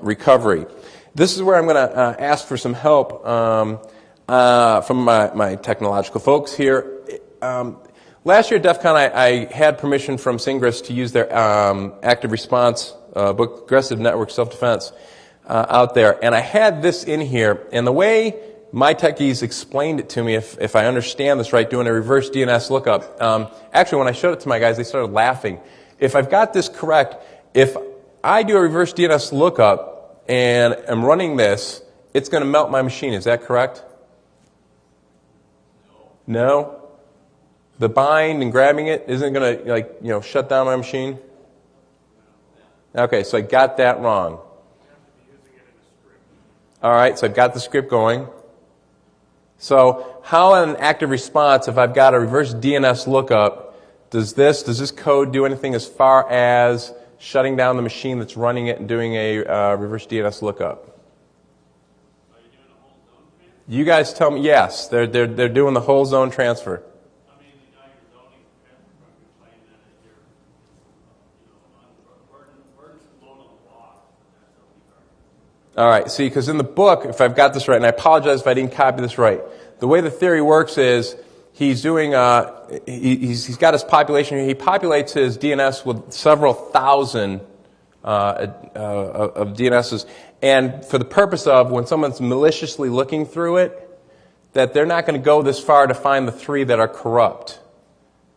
recovery. This is where I'm going to ask for some help from my technological folks here. Last year at DEF CON, I had permission from Singress to use their active response book, Aggressive Network Self-Defense, out there. And I had this in here, and the way my techies explained it to me, if I understand this right, doing a reverse DNS lookup. Actually, when I showed it to my guys, they started laughing. If I've got this correct, if I do a reverse DNS lookup and I'm running this, it's going to melt my machine. Is that correct? No? The bind and grabbing it isn't going to, shut down my machine? Okay, so I got that wrong. All right, so I've got the script going. So how in an active response, if I've got a reverse DNS lookup, does this code do anything as far as shutting down the machine that's running it and doing a reverse DNS lookup? Are you doing a whole zone transfer? You guys tell me. Yes, they're doing the whole zone transfer. I mean, the guy you're zoning transfer from, you're playing that as your, burden load on the block. All right, see, because in the book, if I've got this right, and I apologize if I didn't copy this right, the way the theory works is he's doing, he's got his population here. He populates his DNS with several thousand of DNSs, and for the purpose of when someone's maliciously looking through it, that they're not going to go this far to find the 3 that are corrupt.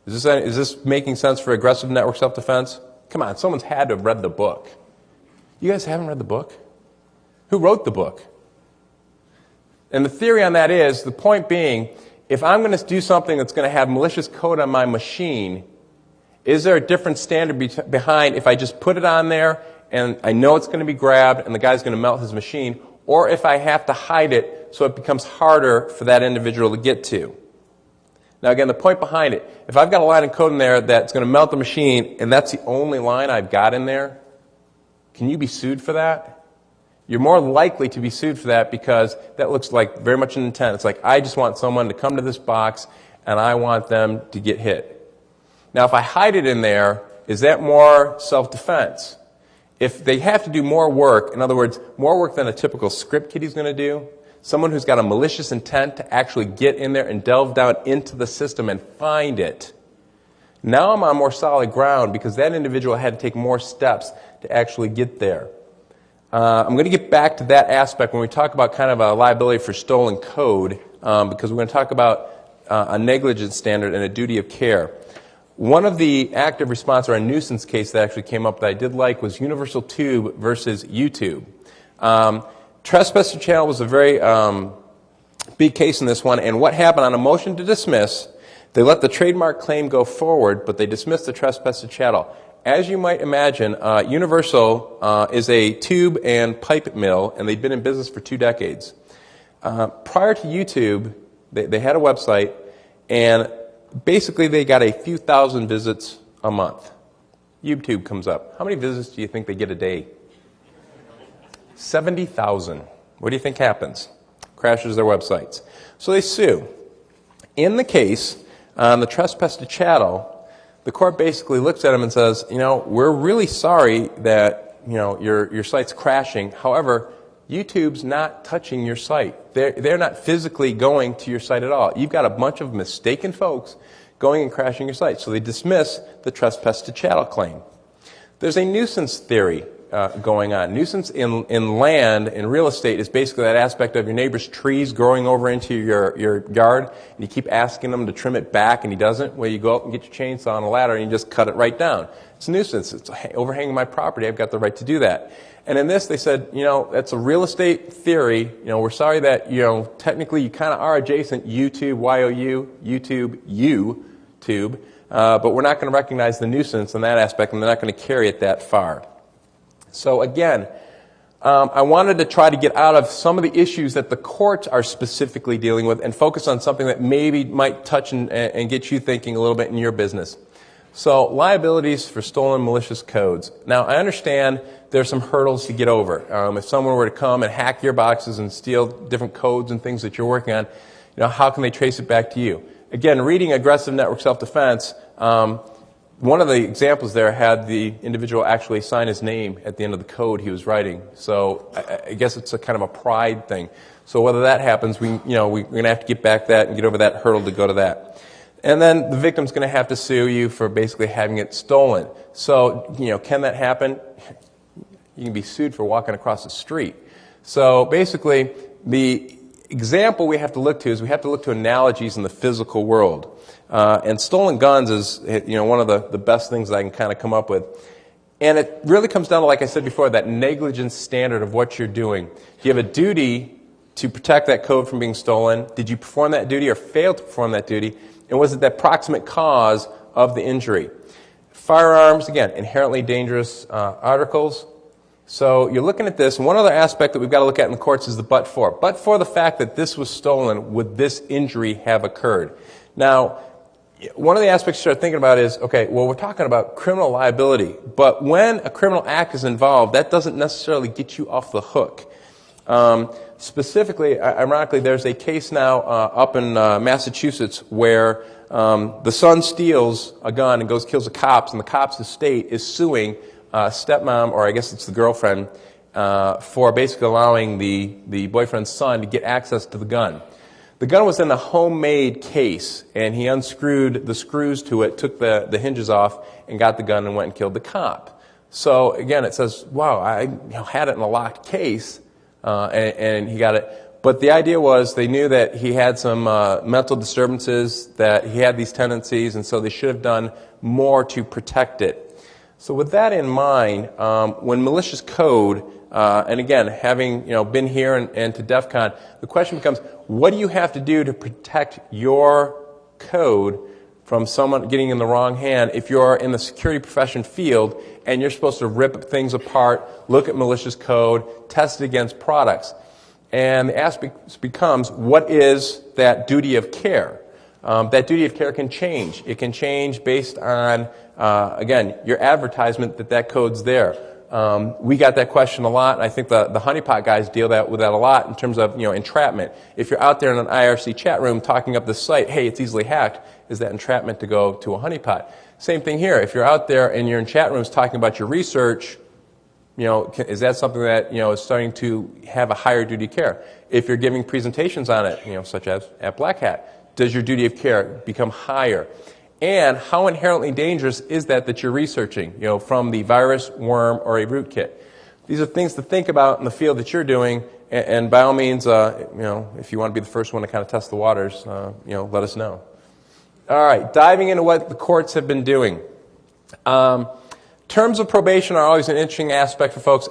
Is this making sense for aggressive network self-defense? Come on, someone's had to have read the book. You guys haven't read the book? Who wrote the book? And the theory on that is, the point being, if I'm going to do something that's going to have malicious code on my machine, is there a different standard behind if I just put it on there and I know it's going to be grabbed and the guy's going to melt his machine, or if I have to hide it so it becomes harder for that individual to get to? Now again, the point behind it, if I've got a line of code in there that's going to melt the machine and that's the only line I've got in there, can you be sued for that? You're more likely to be sued for that because that looks like very much an intent. It's like, I just want someone to come to this box and I want them to get hit. Now, if I hide it in there, is that more self-defense? If they have to do more work, in other words, more work than a typical script kiddie's going to do, someone who's got a malicious intent to actually get in there and delve down into the system and find it, now I'm on more solid ground because that individual had to take more steps to actually get there. I'm going to get back to that aspect when we talk about kind of a liability for stolen code, because we're going to talk about a negligence standard and a duty of care. One of the active response or a nuisance case that actually came up that I did like was Universal Tube versus YouTube. Trespass channel was a very big case in this one, and what happened on a motion to dismiss, they let the trademark claim go forward, but they dismissed the trespass channel. As you might imagine, Universal is a tube and pipe mill, and they've been in business for 2 decades. Prior to YouTube, they had a website, and basically they got a few thousand visits a month. YouTube comes up. How many visits do you think they get a day? 70,000. What do you think happens? Crashes their websites. So they sue. In the case, on the trespass to chattel, the court basically looks at them and says, we're really sorry that, your site's crashing. However, YouTube's not touching your site. They're not physically going to your site at all. You've got a bunch of mistaken folks going and crashing your site. So they dismiss the trespass to chattel claim. There's a nuisance theory going on. Nuisance in land, in real estate, is basically that aspect of your neighbor's trees growing over into your yard, and you keep asking him to trim it back, and he doesn't. Well, you go up and get your chainsaw and a ladder, and you just cut it right down. It's a nuisance. It's overhanging my property. I've got the right to do that. And in this, they said, that's a real estate theory. We're sorry that, technically you kind of are adjacent, YouTube, Y-O-U, YouTube, U-tube, but we're not going to recognize the nuisance in that aspect, and they're not going to carry it that far. So again, I wanted to try to get out of some of the issues that the courts are specifically dealing with and focus on something that maybe might touch and get you thinking a little bit in your business. So liabilities for stolen malicious codes. Now, I understand there's some hurdles to get over. If someone were to come and hack your boxes and steal different codes and things that you're working on, how can they trace it back to you? Again, reading Aggressive Network Self-Defense, one of the examples there had the individual actually sign his name at the end of the code he was writing. So I guess it's a kind of a pride thing. So whether that happens, we're going to have to get back that and get over that hurdle to go to that. And then the victim's going to have to sue you for basically having it stolen. So, can that happen? You can be sued for walking across the street. So basically, the example we have to look to is we have to look to analogies in the physical world. And stolen guns is, one of the best things that I can kind of come up with. And it really comes down to, like I said before, that negligence standard of what you're doing. Do you have a duty to protect that code from being stolen? Did you perform that duty or fail to perform that duty? And was it that proximate cause of the injury? Firearms, again, inherently dangerous articles. So you're looking at this, and one other aspect that we've got to look at in the courts is the but for. But for the fact that this was stolen, would this injury have occurred? Now, one of the aspects you start thinking about is, okay, well, we're talking about criminal liability, but when a criminal act is involved, that doesn't necessarily get you off the hook. Specifically, ironically, there's a case now up in Massachusetts where the son steals a gun and goes kills the cops, and the cops' estate is suing stepmom, or I guess it's the girlfriend, for basically allowing the boyfriend's son to get access to the gun. The gun was in a homemade case, and he unscrewed the screws to it, took the hinges off, and got the gun and went and killed the cop. So again, it says, wow, I had it in a locked case, and he got it. But the idea was they knew that he had some mental disturbances, that he had these tendencies, and so they should have done more to protect it. So with that in mind, when malicious code, and again, having been here and to DEF CON, the question becomes, what do you have to do to protect your code from someone getting in the wrong hand if you're in the security profession field and you're supposed to rip things apart, look at malicious code, test it against products? And the aspect becomes, what is that duty of care? That duty of care can change. It can change based on, again, your advertisement that code's there. We got that question a lot, and I think the honeypot guys deal with that a lot in terms of entrapment. If you're out there in an IRC chat room talking up this site, hey, it's easily hacked, is that entrapment to go to a honeypot? Same thing here. If you're out there and you're in chat rooms talking about your research, is that something that is starting to have a higher duty of care? If you're giving presentations on it, such as at BlackHat, does your duty of care become higher? And how inherently dangerous is that you're researching, from the virus, worm, or a rootkit? These are things to think about in the field that you're doing, and by all means, if you want to be the first one to kind of test the waters, let us know. All right, diving into what the courts have been doing. Terms of probation are always an interesting aspect for folks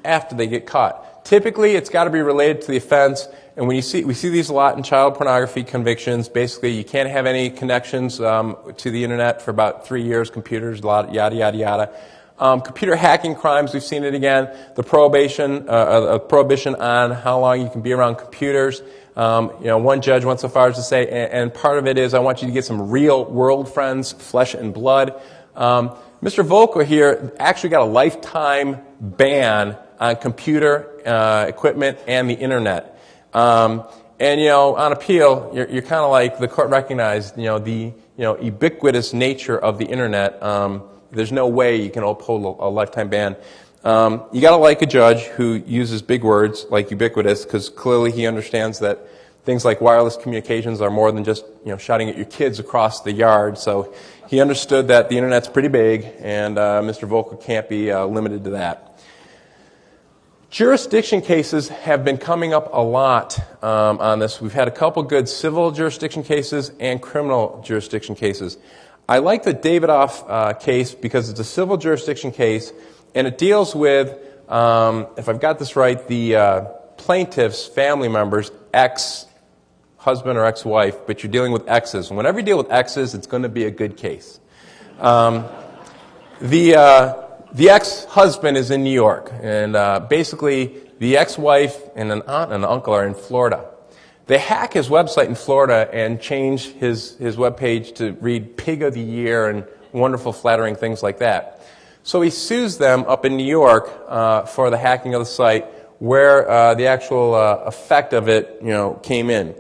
after they get caught. Typically, it's got to be related to the offense. And we see these a lot in child pornography convictions. Basically, you can't have any connections to the internet for about 3 years, computers, a lot, yada, yada, yada. Computer hacking crimes, we've seen it again. The prohibition on how long you can be around computers. One judge went so far as to say, and part of it is I want you to get some real world friends, flesh and blood. Mr. Volker here actually got a lifetime ban on computer equipment and the internet. On appeal, you're kind of like the court recognized, the ubiquitous nature of the internet. There's no way you can uphold a lifetime ban. You got to like a judge who uses big words like ubiquitous, because clearly he understands that things like wireless communications are more than just shouting at your kids across the yard. So he understood that the internet's pretty big, and Mr. Volker can't be limited to that. Jurisdiction cases have been coming up a lot on this. We've had a couple good civil jurisdiction cases and criminal jurisdiction cases. I like the Davidoff case because it's a civil jurisdiction case, and it deals with, if I've got this right, the plaintiff's family members, ex-husband or ex-wife, but you're dealing with exes. And whenever you deal with exes, it's going to be a good case. The ex-husband is in New York, and basically the ex-wife and an aunt and an uncle are in Florida. They hack his website in Florida and change his webpage to read Pig of the Year and wonderful, flattering things like that. So he sues them up in New York for the hacking of the site, where the actual effect of it came in.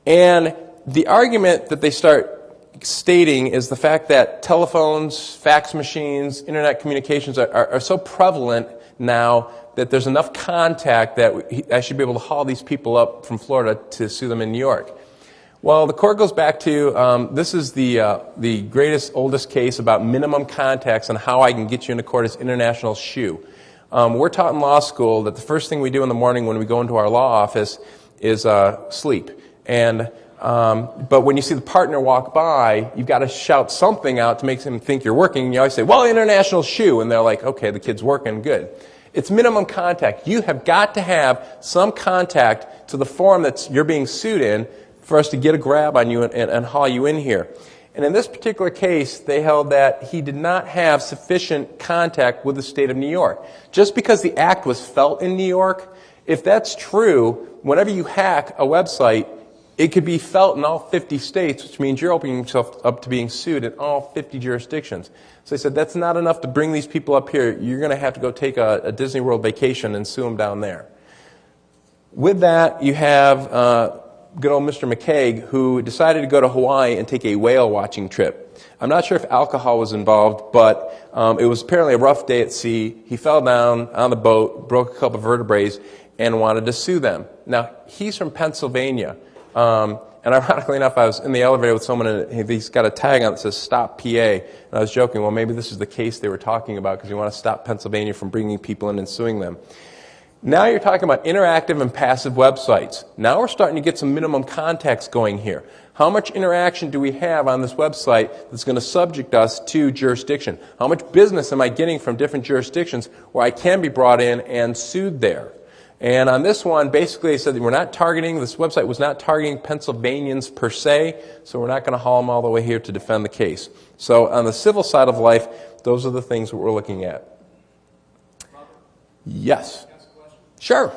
And the argument that they start stating is the fact that telephones, fax machines, internet communications are so prevalent now that there's enough contact that I should be able to haul these people up from Florida to sue them in New York. Well, the court goes back to, this is the greatest, oldest case about minimum contacts and how I can get you into court as international shoe. We're taught in law school that the first thing we do in the morning when we go into our law office is sleep. And but when you see the partner walk by, you've got to shout something out to make them think you're working. You always say, well, international shoe. And they're like, okay, the kid's working, good. It's minimum contact. You have got to have some contact to the forum that you're being sued in for us to get a grab on you and haul you in here. And in this particular case, they held that he did not have sufficient contact with the state of New York. Just because the act was felt in New York, if that's true, whenever you hack a website, it could be felt in all 50 states, which means you're opening yourself up to being sued in all 50 jurisdictions. So they said, that's not enough to bring these people up here. You're going to have to go take a Disney World vacation and sue them down there. With that, you have good old Mr. McCaig, who decided to go to Hawaii and take a whale watching trip. I'm not sure if alcohol was involved, but it was apparently a rough day at sea. He fell down on the boat, broke a couple of vertebrae, and wanted to sue them. Now, he's from Pennsylvania. And ironically enough, I was in the elevator with someone, and he's got a tag on it that says Stop PA. And I was joking, well, maybe this is the case they were talking about because you want to stop Pennsylvania from bringing people in and suing them. Now you're talking about interactive and passive websites. Now we're starting to get some minimum context going here. How much interaction do we have on this website that's going to subject us to jurisdiction? How much business am I getting from different jurisdictions where I can be brought in and sued there? And on this one, basically they said that we're not targeting, this website was not targeting Pennsylvanians per se, so we're not going to haul them all the way here to defend the case. So on the civil side of life, those are the things that we're looking at. Yes. Sure.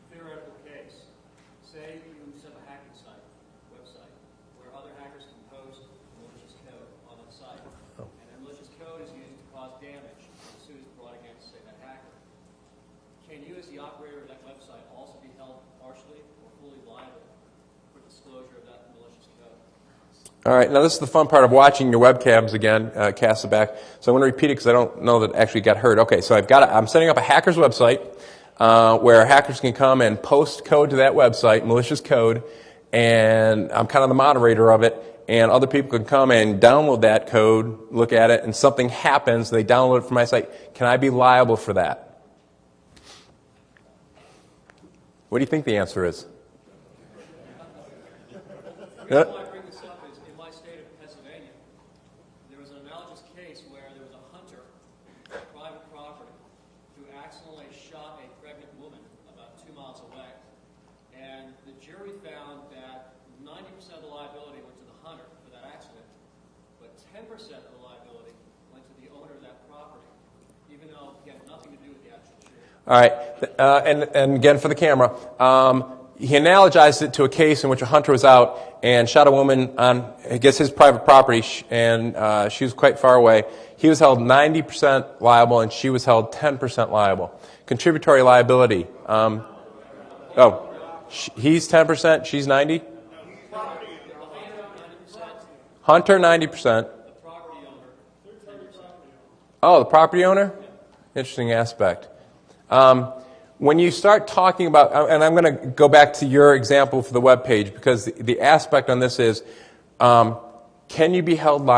Theoretical case. Say you set a hacking site, website, where other hackers can post malicious code on that site. And that malicious code is used to cause damage. The suit is brought against, say, that hacker. Can you, as the operator of that website, also be held partially or fully liable for disclosure of that malicious code? All right, now this is the fun part of watching your webcams again, cast it back. So I'm going to repeat it because I don't know that it actually got heard. Okay, so I'm setting up a hacker's website where hackers can come and post code to that website, malicious code, and I'm kind of the moderator of it, and other people can come and download that code, look at it, and something happens, they download it from my site. Can I be liable for that? What do you think the answer is? The reason why I bring this up is in my state of Pennsylvania, there was an analogous case where there was a hunter on private property who accidentally shot a pregnant woman about 2 miles away. And the jury found that 90% of the liability went to the hunter for that accident, but 10% of the liability went to the owner of that property, even though he had nothing to do with the actual shooting. All right, and again for the camera, he analogized it to a case in which a hunter was out and shot a woman on, I guess, his private property, and she was quite far away. He was held 90% liable, and she was held 10% liable. Contributory liability. He's 10%, she's 90? Hunter 90%. Oh, the property owner? Interesting aspect. When you start talking about, and I'm going to go back to your example for the web page, because the aspect on this is, can you be held liable?